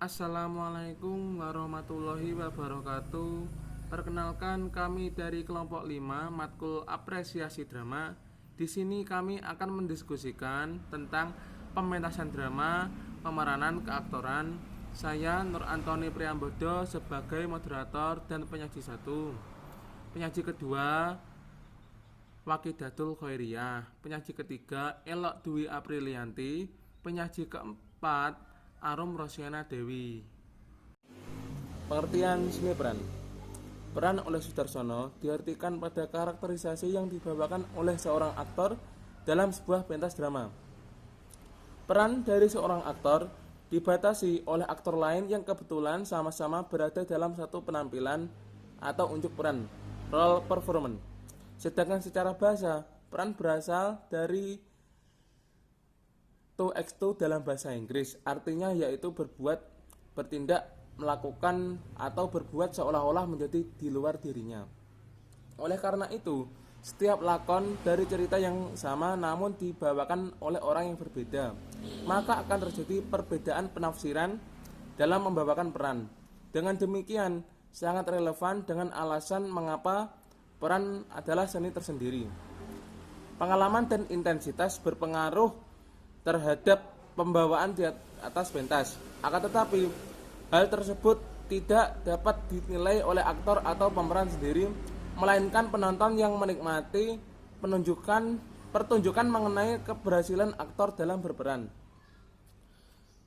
Assalamualaikum warahmatullahi wabarakatuh. Perkenalkan, kami dari kelompok 5 matkul apresiasi drama. Di sini kami akan mendiskusikan tentang pementasan drama, pemeranan keaktoran. Saya Nur Antoni Priambodo sebagai moderator dan penyaji satu. Penyaji kedua Wakidatul Khairiyah. Penyaji ketiga Elok Dwi Aprilianti. Penyaji keempat Arum Rosyana Dewi. Pengertian seni peran. Peran oleh Sudarsono diartikan pada karakterisasi yang dibawakan oleh seorang aktor dalam sebuah pentas drama. Peran dari seorang aktor dibatasi oleh aktor lain yang kebetulan sama-sama berada dalam satu penampilan atau unjuk peran, role performance. Sedangkan secara bahasa, peran berasal dari to act dalam bahasa Inggris, artinya yaitu berbuat, bertindak, melakukan, atau berbuat seolah-olah menjadi di luar dirinya. Oleh karena itu, setiap lakon dari cerita yang sama namun dibawakan oleh orang yang berbeda, maka akan terjadi perbedaan penafsiran dalam membawakan peran. Dengan demikian, sangat relevan dengan alasan mengapa peran adalah seni tersendiri. Pengalaman dan intensitas berpengaruh terhadap pembawaan di atas pentas. Akan tetapi, hal tersebut tidak dapat dinilai oleh aktor atau pemeran sendiri, melainkan penonton yang menikmati pertunjukan mengenai keberhasilan aktor dalam berperan.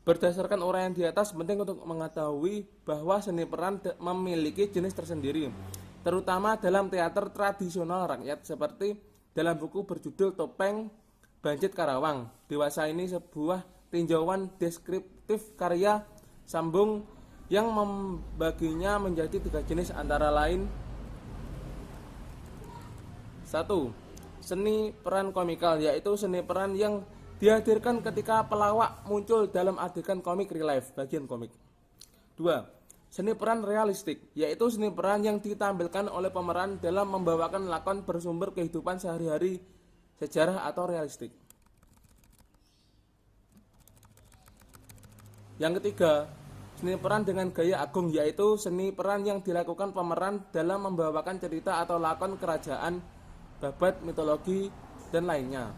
Berdasarkan uraian di atas, penting untuk mengetahui bahwa seni peran memiliki jenis tersendiri, terutama dalam teater tradisional rakyat seperti dalam buku berjudul Topeng Banjit Karawang. Dewasa ini sebuah tinjauan deskriptif karya Sambung yang membaginya menjadi 3 jenis antara lain. 1. Seni peran komikal, yaitu seni peran yang dihadirkan ketika pelawak muncul dalam adegan komik real life, bagian komik. 2. Seni peran realistik, yaitu seni peran yang ditampilkan oleh pemeran dalam membawakan lakon bersumber kehidupan sehari-hari, sejarah atau realistik. Yang ketiga, seni peran dengan gaya agung, yaitu seni peran yang dilakukan pemeran dalam membawakan cerita atau lakon kerajaan, babat, mitologi, dan lainnya.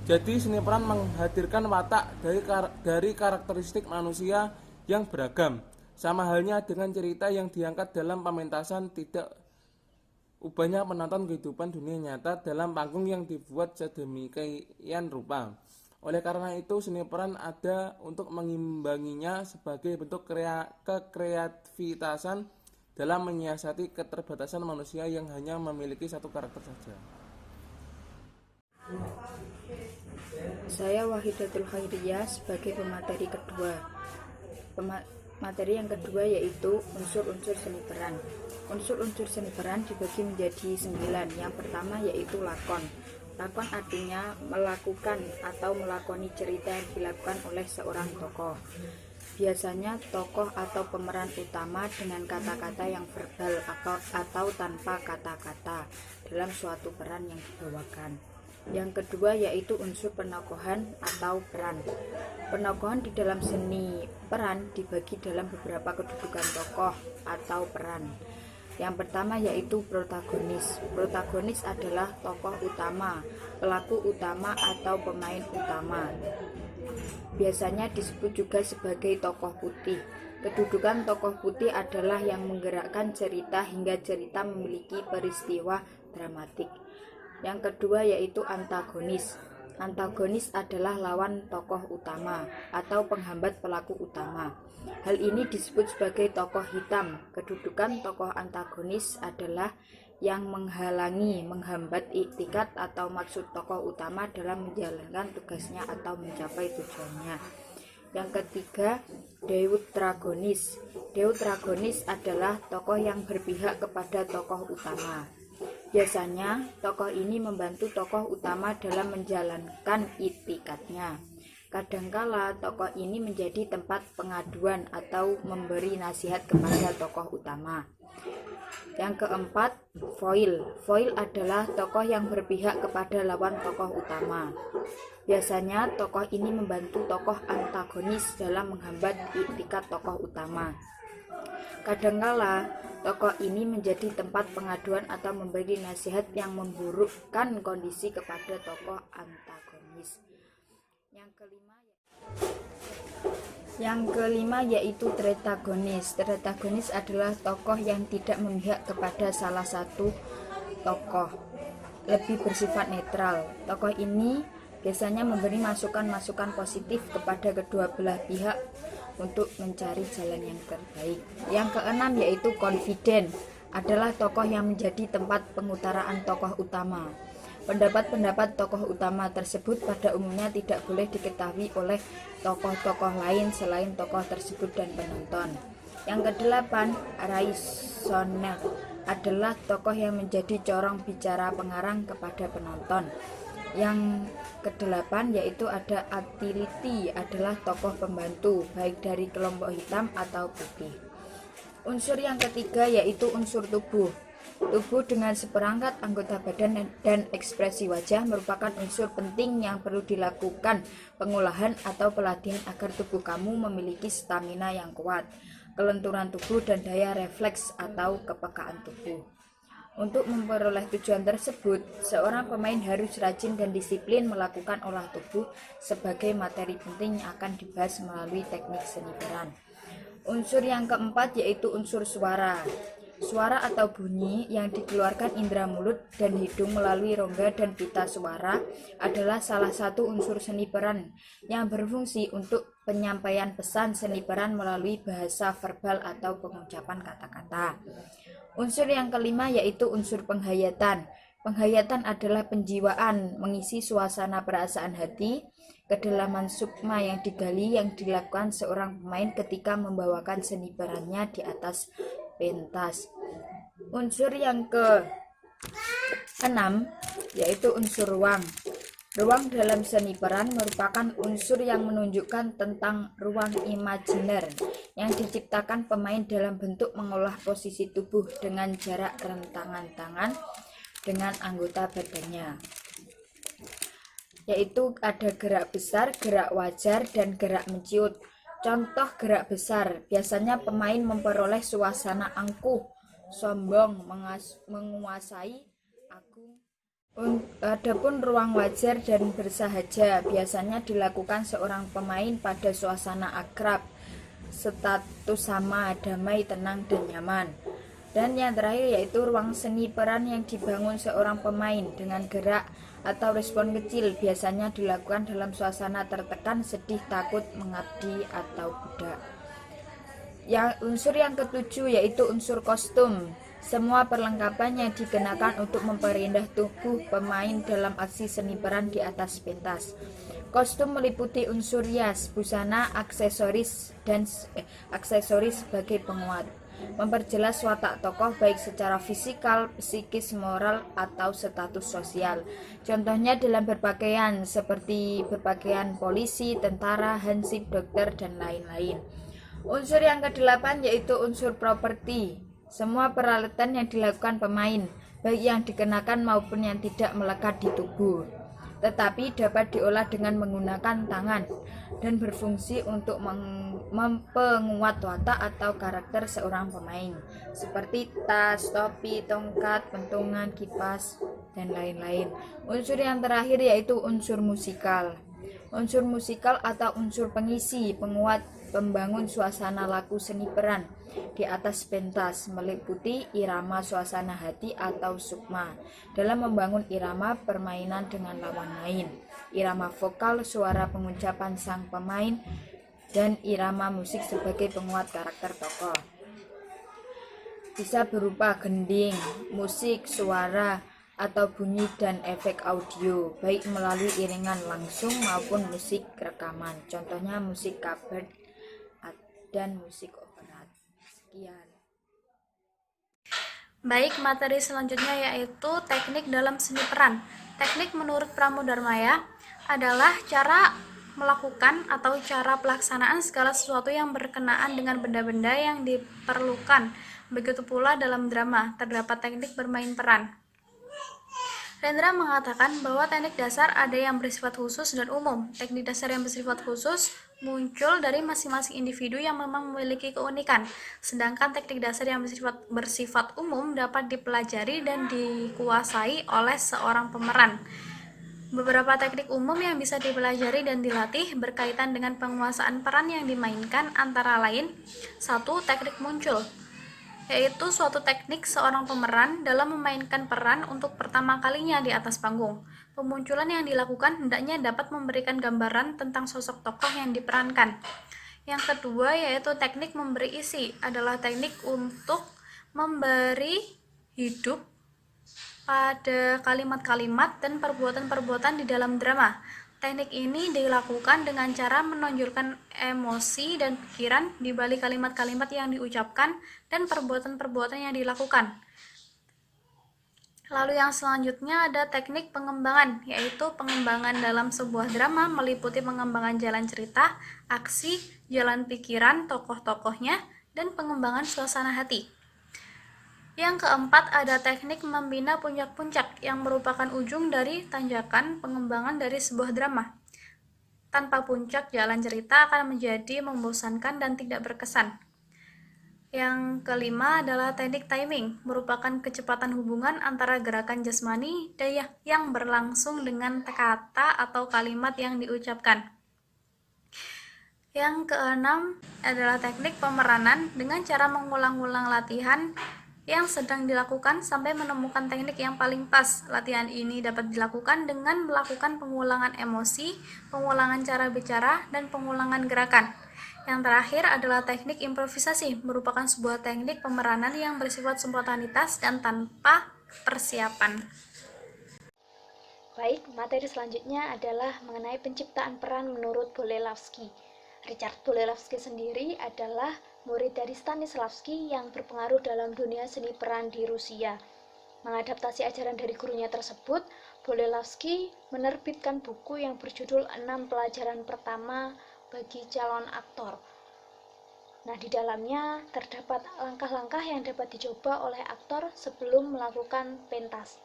Jadi seni peran menghadirkan watak dari karakteristik manusia yang beragam. Sama halnya dengan cerita yang diangkat dalam pementasan, tidak ubahnya penonton kehidupan dunia nyata dalam panggung yang dibuat sedemikian rupa. Oleh karena itu, seni peran ada untuk mengimbanginya sebagai bentuk kekreativitasan dalam menyiasati keterbatasan manusia yang hanya memiliki satu karakter saja. Saya Wahidatul Khairiyah sebagai pemateri kedua. Materi yang kedua yaitu unsur-unsur seni peran. Unsur-unsur seni peran dibagi menjadi 9. Yang pertama yaitu lakon. Lakon artinya melakukan atau melakoni cerita yang dilakukan oleh seorang tokoh. Biasanya tokoh atau pemeran utama dengan kata-kata yang verbal atau tanpa kata-kata dalam suatu peran yang dibawakan. Yang kedua yaitu unsur penokohan atau peran. Penokohan di dalam seni peran dibagi dalam beberapa kedudukan tokoh atau peran. Yang pertama yaitu protagonis. Protagonis adalah tokoh utama, pelaku utama atau pemain utama. Biasanya disebut juga sebagai tokoh putih. Kedudukan tokoh putih adalah yang menggerakkan cerita hingga cerita memiliki peristiwa dramatik. Yang kedua yaitu antagonis. Antagonis adalah lawan tokoh utama atau penghambat pelaku utama. Hal ini disebut sebagai tokoh hitam. Kedudukan tokoh antagonis adalah yang menghalangi, menghambat iktikat atau maksud tokoh utama dalam menjalankan tugasnya atau mencapai tujuannya. Yang ketiga, deuteragonis. Deuteragonis adalah tokoh yang berpihak kepada tokoh utama. Biasanya, tokoh ini membantu tokoh utama dalam menjalankan itikadnya. Kadangkala, tokoh ini menjadi tempat pengaduan atau memberi nasihat kepada tokoh utama. Yang keempat, foil. Foil adalah tokoh yang berpihak kepada lawan tokoh utama. Biasanya tokoh ini membantu tokoh antagonis dalam menghambat iktikat tokoh utama. Kadangkala tokoh ini menjadi tempat pengaduan atau memberi nasihat yang memburukkan kondisi kepada tokoh antagonis. Yang kelima yaitu tretagonis. Tretagonis adalah tokoh yang tidak memihak kepada salah satu tokoh, lebih bersifat netral. Tokoh ini biasanya memberi masukan-masukan positif kepada kedua belah pihak untuk mencari jalan yang terbaik. Yang keenam yaitu confident, adalah tokoh yang menjadi tempat pengutaraan tokoh utama. Pendapat-pendapat tokoh utama tersebut pada umumnya tidak boleh diketahui oleh tokoh-tokoh lain selain tokoh tersebut dan penonton. Yang kedelapan, raisonner, adalah tokoh yang menjadi corong bicara pengarang kepada penonton. Yang kedelapan yaitu ada utility, adalah tokoh pembantu baik dari kelompok hitam atau putih. Unsur yang ketiga yaitu unsur tubuh. Tubuh dengan seperangkat anggota badan dan ekspresi wajah merupakan unsur penting yang perlu dilakukan pengolahan atau pelatihan agar tubuh kamu memiliki stamina yang kuat, kelenturan tubuh dan daya refleks atau kepekaan tubuh. Untuk memperoleh tujuan tersebut, seorang pemain harus rajin dan disiplin melakukan olah tubuh sebagai materi penting yang akan dibahas melalui teknik seni peran. Unsur yang keempat yaitu unsur suara. Suara atau bunyi yang dikeluarkan indera mulut dan hidung melalui rongga dan pita suara adalah salah satu unsur seni peran yang berfungsi untuk penyampaian pesan seni peran melalui bahasa verbal atau pengucapan kata-kata. Unsur yang kelima yaitu unsur penghayatan. Penghayatan adalah penjiwaan, mengisi suasana perasaan hati, kedalaman sukma yang digali yang dilakukan seorang pemain ketika membawakan seni perannya di atas pentas. Unsur yang ke-6 yaitu unsur ruang. Ruang dalam seni peran merupakan unsur yang menunjukkan tentang ruang imajiner yang diciptakan pemain dalam bentuk mengolah posisi tubuh dengan jarak rentangan tangan dengan anggota badannya. Yaitu ada gerak besar, gerak wajar, dan gerak menciut. Contoh gerak besar, biasanya pemain memperoleh suasana angkuh, sombong, menguasai, agung. Adapun ruang wajar dan bersahaja biasanya dilakukan seorang pemain pada suasana akrab, status sama, damai, tenang, dan nyaman. Dan yang terakhir yaitu ruang seni peran yang dibangun seorang pemain dengan gerak atau respon kecil biasanya dilakukan dalam suasana tertekan, sedih, takut, mengabdi, atau budak. Unsur yang ketujuh yaitu unsur kostum. Semua perlengkapan yang dikenakan untuk memperindah tubuh pemain dalam aksi seni peran di atas pentas. Kostum meliputi unsur rias, busana, aksesoris sebagai penguat, memperjelas watak tokoh baik secara fisikal, psikis, moral, atau status sosial. Contohnya dalam berpakaian seperti berpakaian polisi, tentara, hansip, dokter, dan lain-lain. Unsur yang ke-8 yaitu unsur properti. Semua peralatan yang dilakukan pemain, baik yang dikenakan maupun yang tidak melekat di tubuh, tetapi dapat diolah dengan menggunakan tangan dan berfungsi untuk mempenguat watak atau karakter seorang pemain, seperti tas, topi, tongkat, pentungan, kipas, dan lain-lain. Unsur yang terakhir yaitu unsur musikal. Unsur musikal atau unsur pengisi, penguat, pembangun suasana laku seni peran di atas pentas, meliputi irama suasana hati atau sukma. Dalam membangun irama permainan dengan lawan main, irama vokal suara pengucapan sang pemain, dan irama musik sebagai penguat karakter tokoh. Bisa berupa gending, musik, suara, atau bunyi dan efek audio, baik melalui iringan langsung maupun musik rekaman. Contohnya musik kabar dan musik operat. Sekian. Baik, materi selanjutnya yaitu teknik dalam seni peran. Teknik menurut Pramudarmaya adalah cara melakukan atau cara pelaksanaan segala sesuatu yang berkenaan dengan benda-benda yang diperlukan Begitu pula dalam drama, terdapat teknik bermain peran. Rendra mengatakan bahwa teknik dasar ada yang bersifat khusus dan umum. Teknik dasar yang bersifat khusus muncul dari masing-masing individu yang memang memiliki keunikan, sedangkan teknik dasar yang bersifat umum dapat dipelajari dan dikuasai oleh seorang pemeran. Beberapa teknik umum yang bisa dipelajari dan dilatih berkaitan dengan penguasaan peran yang dimainkan antara lain: 1. Teknik muncul, yaitu suatu teknik seorang pemeran dalam memainkan peran untuk pertama kalinya di atas panggung. Pemunculan yang dilakukan hendaknya dapat memberikan gambaran tentang sosok tokoh yang diperankan. Yang kedua yaitu teknik memberi isi, adalah teknik untuk memberi hidup pada kalimat-kalimat dan perbuatan-perbuatan di dalam drama. Teknik ini dilakukan dengan cara menonjolkan emosi dan pikiran di balik kalimat-kalimat yang diucapkan dan perbuatan-perbuatan yang dilakukan. Lalu yang selanjutnya ada teknik pengembangan, yaitu pengembangan dalam sebuah drama meliputi pengembangan jalan cerita, aksi, jalan pikiran tokoh-tokohnya, dan pengembangan suasana hati. Yang keempat ada teknik membina puncak-puncak yang merupakan ujung dari tanjakan pengembangan dari sebuah drama. Tanpa puncak, jalan cerita akan menjadi membosankan dan tidak berkesan. Yang kelima adalah teknik timing, merupakan kecepatan hubungan antara gerakan jasmani dan yang berlangsung dengan kata atau kalimat yang diucapkan. Yang keenam adalah teknik pemeranan dengan cara mengulang-ulang latihan yang sedang dilakukan sampai menemukan teknik yang paling pas. Latihan ini dapat dilakukan dengan melakukan pengulangan emosi, pengulangan cara bicara, dan pengulangan gerakan. Yang terakhir adalah teknik improvisasi, merupakan sebuah teknik pemeranan yang bersifat spontanitas dan tanpa persiapan. Baik, materi selanjutnya adalah mengenai penciptaan peran menurut Boleslavski. Richard Boleslavski sendiri adalah murid dari Stanislavski yang berpengaruh dalam dunia seni peran di Rusia. Mengadaptasi ajaran dari gurunya tersebut, Boleslavski menerbitkan buku yang berjudul 6 pelajaran pertama bagi calon aktor. Nah, di dalamnya terdapat langkah-langkah yang dapat dicoba oleh aktor sebelum melakukan pentas.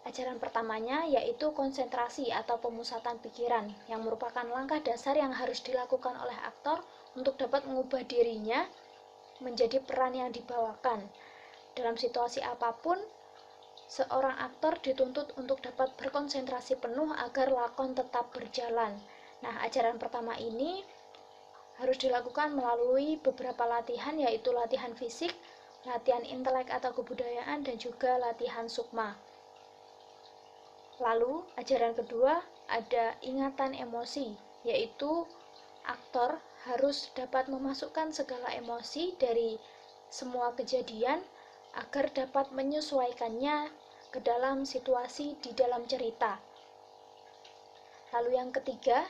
Ajaran pertamanya yaitu konsentrasi atau pemusatan pikiran, yang merupakan langkah dasar yang harus dilakukan oleh aktor untuk dapat mengubah dirinya menjadi peran yang dibawakan. Dalam situasi apapun, seorang aktor dituntut untuk dapat berkonsentrasi penuh agar lakon tetap berjalan. Nah, ajaran pertama ini harus dilakukan melalui beberapa latihan, yaitu latihan fisik, latihan intelek atau kebudayaan, dan juga latihan sukma. Lalu, ajaran kedua ada ingatan emosi, yaitu aktor harus dapat memasukkan segala emosi dari semua kejadian agar dapat menyesuaikannya ke dalam situasi di dalam cerita. Lalu yang ketiga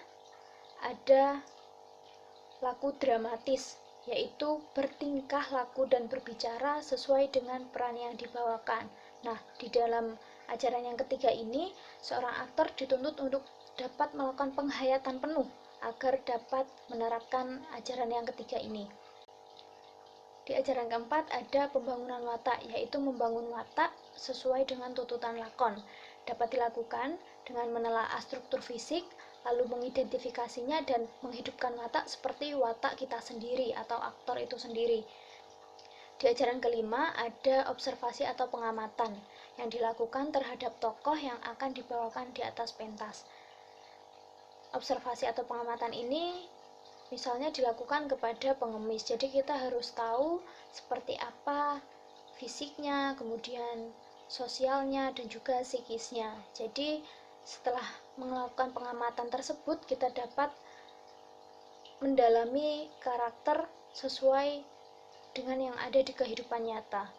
ada laku dramatis, yaitu bertingkah laku dan berbicara sesuai dengan peran yang dibawakan. Nah, di dalam ajaran yang ketiga ini, seorang aktor dituntut untuk dapat melakukan penghayatan penuh agar dapat menerapkan ajaran yang ketiga ini. Di ajaran keempat ada pembangunan watak, yaitu membangun watak sesuai dengan tuntutan lakon. Dapat dilakukan dengan menelaah struktur fisik, lalu mengidentifikasinya dan menghidupkan watak seperti watak kita sendiri atau aktor itu sendiri. Di ajaran kelima ada observasi atau pengamatan yang dilakukan terhadap tokoh yang akan dibawakan di atas pentas. Observasi atau pengamatan ini misalnya dilakukan kepada pengemis, jadi kita harus tahu seperti apa fisiknya, kemudian sosialnya, dan juga psikisnya. Jadi setelah melakukan pengamatan tersebut, kita dapat mendalami karakter sesuai dengan yang ada di kehidupan nyata.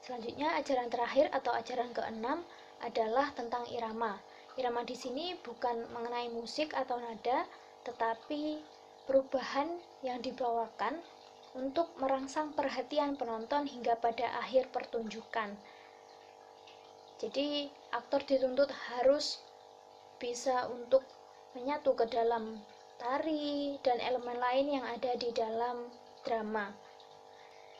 Selanjutnya, ajaran terakhir atau ajaran keenam adalah tentang irama. Irama di sini bukan mengenai musik atau nada, tetapi perubahan yang dibawakan untuk merangsang perhatian penonton hingga pada akhir pertunjukan. Jadi, aktor dituntut harus bisa untuk menyatu ke dalam tari dan elemen lain yang ada di dalam drama.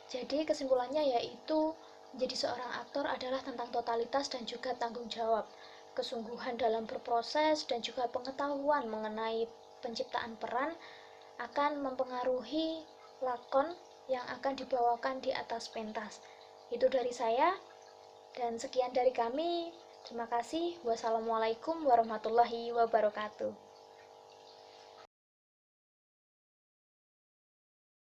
Jadi kesimpulannya yaitu menjadi seorang aktor adalah tentang totalitas dan juga tanggung jawab, kesungguhan dalam berproses dan juga pengetahuan mengenai penciptaan peran akan mempengaruhi lakon yang akan dibawakan di atas pentas. Itu dari saya dan sekian dari kami. Terima kasih. Wassalamualaikum warahmatullahi wabarakatuh.